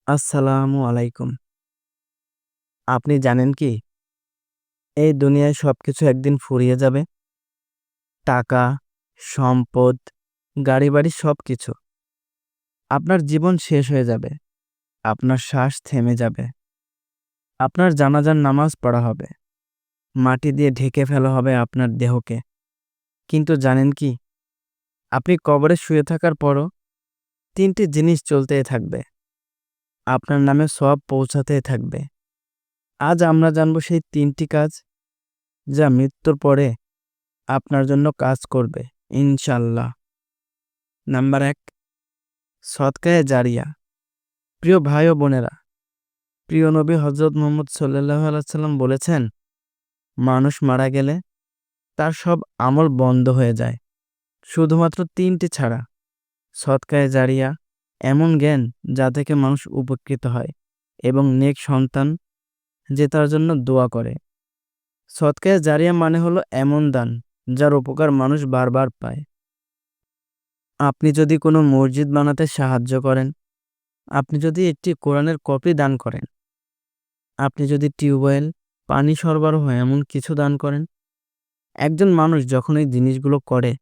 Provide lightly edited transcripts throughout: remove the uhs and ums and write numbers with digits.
আসসালামু আলাইকুম। আপনি জানেন কি? এই দুনিয়ায় সবকিছু একদিন ফুরিয়ে যাবে। টাকা, সম্পদ, গাড়ি-বাড়ি সবকিছু। আপনার জীবন শেষ হয়ে যাবে। আপনার শ্বাস থেমে যাবে। আপনার জানাজার নামাজ পড়া হবে। মাটি দিয়ে ঢেকে ফেলা হবে আপনার দেহকে। কিন্তু জানেন কি? আপনি কবরে শুয়ে থাকার পরও ৩ টি জিনিস চলতেই থাকবে। আপনার নামে সওয়াব পৌঁছাতেই থাকবে। আজ আমরা জানব সেই ৩ টি কাজ, যা মৃত্যুর পরে আপনার জন্য কাজ করবে ইনশাআল্লাহ। নাম্বার ১, সদকায়ে জারিয়া। প্রিয় ভাই ও বোনেরা, প্রিয় নবী হযরত মুহাম্মদ সাল্লাল্লাহু আলাইহি ওয়াসাল্লাম বলেছেন, মানুষ মারা গেলে তার সব আমল বন্ধ হয়ে যায়, শুধুমাত্র ৩টি ছাড়া। সদকায়ে জারিয়া এমন জ্ঞান যা থেকে মানুষ উপকৃত হয় এবং নেক সন্তান যে তার জন্য দোয়া করে। সদকায়ে জারিয়া মানে হলো এমন দান যার উপকার মানুষ বারবার পায়। আপনি যদি কোনো মসজিদ বানাতে সাহায্য করেন, আপনি যদি একটি কোরআনের কপি দান করেন, আপনি যদি টিউবওয়েল, পানি সরবরাহ এমন কিছু দান করেন, একজন মানুষ যখন এই জিনিসগুলো করে,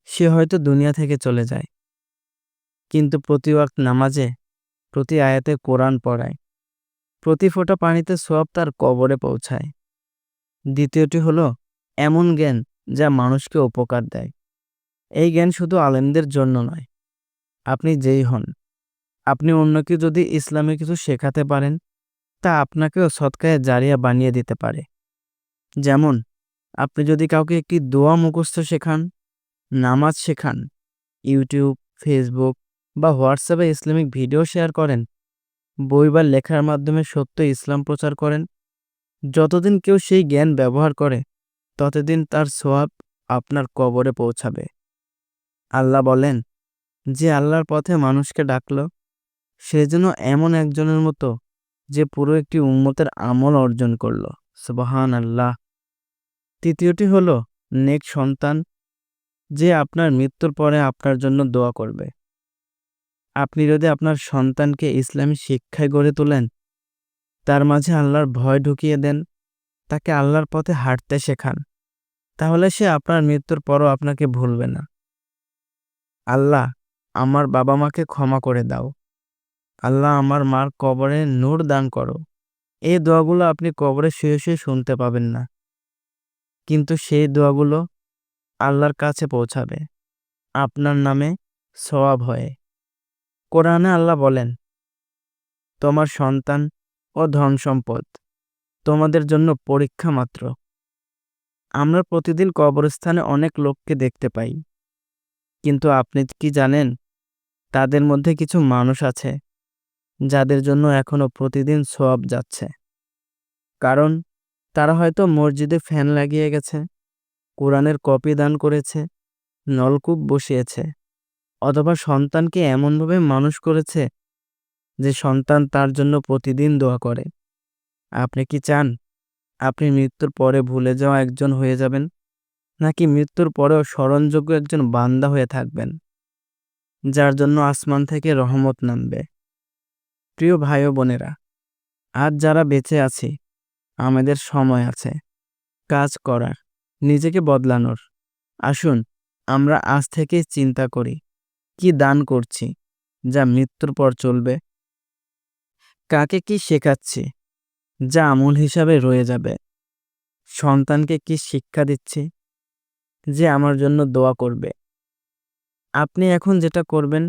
সে হয়তো দুনিয়া থেকে চলে যায়, কিন্তু প্রতি ওয়াক্ত নামাজে, প্রতি আয়াতে কোরআন পড়ায়, প্রতি ফোঁটা পানিতে সওয়াব তার কবরে পৌঁছায়। দ্বিতীয়টি হলো এমন জ্ঞান যা মানুষকে উপকার দেয়। এই জ্ঞান শুধু আলেমদের জন্য নয়, আপনি যেই হন, আপনি অন্যকে যদি ইসলামে কিছু শেখাতে পারেন, তা আপনাকেও সদকায়ে জারিয়া বানিয়ে দিতে পারে। যেমন, আপনি যদি কাউকে একটি দোয়া মুখস্থ শেখান, নামাজ শেখান, ইউটিউব, ফেসবুক বা হোয়াটসঅ্যাপে ইসলামিক ভিডিও শেয়ার করেন, বই বা লেখার মাধ্যমে সত্য ইসলাম প্রচার করেন, যতদিন কেউ সেই জ্ঞান ব্যবহার করে, ততদিন তার সওয়াব আপনার কবরে পৌঁছাবে। আল্লাহ বলেন, যে আল্লাহর পথে মানুষকে ডাকল, সে যেন এমন একজনের মতো যে পুরো একটি উম্মতের আমল অর্জন করল। সুবহানাল্লাহ। তৃতীয়টি হলো নেক সন্তান, যে আপনার মৃত্যুর পরে আপনার জন্য দোয়া করবে। আপনি যদি আপনার সন্তানকে ইসলামী শিক্ষায় গড়ে তোলেন, তার মাঝে আল্লাহর ভয় ঢুকিয়ে দেন, তাকে আল্লাহর পথে হাঁটতে শেখান, তাহলে সে আপনার মৃত্যুর পরও আপনাকে ভুলবে না। আল্লাহ, আমার বাবা মাকে ক্ষমা করে দাও। আল্লাহ, আমার মার কবরে নূর দান করো। এই দোয়াগুলো আপনি কবরে শুয়ে শুয়ে শুনতে পাবেন না, কিন্তু সেই দোয়াগুলো আল্লাহর কাছে পৌঁছাবে আপনার নামে সওয়াব হয়ে। কোরআনে আল্লাহ বলেন, তোমার সন্তান ও ধন সম্পদ তোমাদের জন্য পরীক্ষা মাত্র। আমরা প্রতিদিন কবরস্থানে অনেক লোককে দেখতে পাই, কিন্তু আপনি কি জানেন, তাদের মধ্যে কিছু মানুষ আছে যাদের জন্য এখনো প্রতিদিন সওয়াব যাচ্ছে। কারণ তারা হয়তো মসজিদে ফ্যান লাগিয়ে গেছে, কোরআনের কপি দান করেছে, নলকূপ বসিয়েছে, অথবা সন্তানকে এমনভাবে মানুষ করেছে যে সন্তান তার জন্য প্রতিদিন দোয়া করে। আপনি কি চান আপনি মৃত্যুর পরে ভুলে যাওয়া একজন হয়ে যাবেন, নাকি মৃত্যুর পরেও স্মরণযোগ্য একজন বান্দা হয়ে থাকবেন, যার জন্য আসমান থেকে রহমত নামবে? প্রিয় ভাই ও বোনেরা, আজ যারা বেঁচে আছি, আমাদের সময় আছে কাজ করার, নিজেকে বদলানোর। আসুন আমরা আজ থেকেই চিন্তা করি, কি দান করছি যা মৃত্যুর পর চলবে, কাকে কি শেখাচ্ছি যা আমূল হিসাবে রয়ে যাবে, সন্তানকে কি শিক্ষা দিচ্ছি যে আমার জন্য দোয়া করবে। আপনি এখন যেটা করবেন,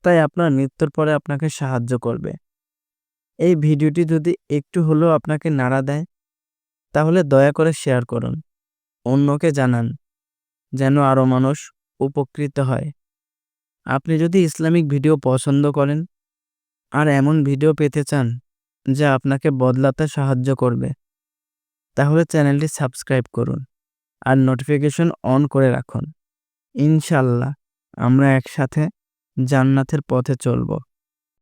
তাই আপনার মৃত্যুর পরে আপনাকে সাহায্য করবে। এই ভিডিওটি যদি একটু হলেও আপনাকে নাড়া দেয়, তাহলে দয়া করে শেয়ার করুন, অন্যকে জানান, যেন আরও মানুষ উপকৃত হয়। আপনি যদি ইসলামিক ভিডিও পছন্দ করেন আর এমন ভিডিও পেতে চান যা আপনাকে বদলাতে সাহায্য করবে, তাহলে চ্যানেলটি সাবস্ক্রাইব করুন আর নোটিফিকেশন অন করে রাখুন। ইনশাআল্লাহ আমরা একসাথে জান্নাতের পথে চলব।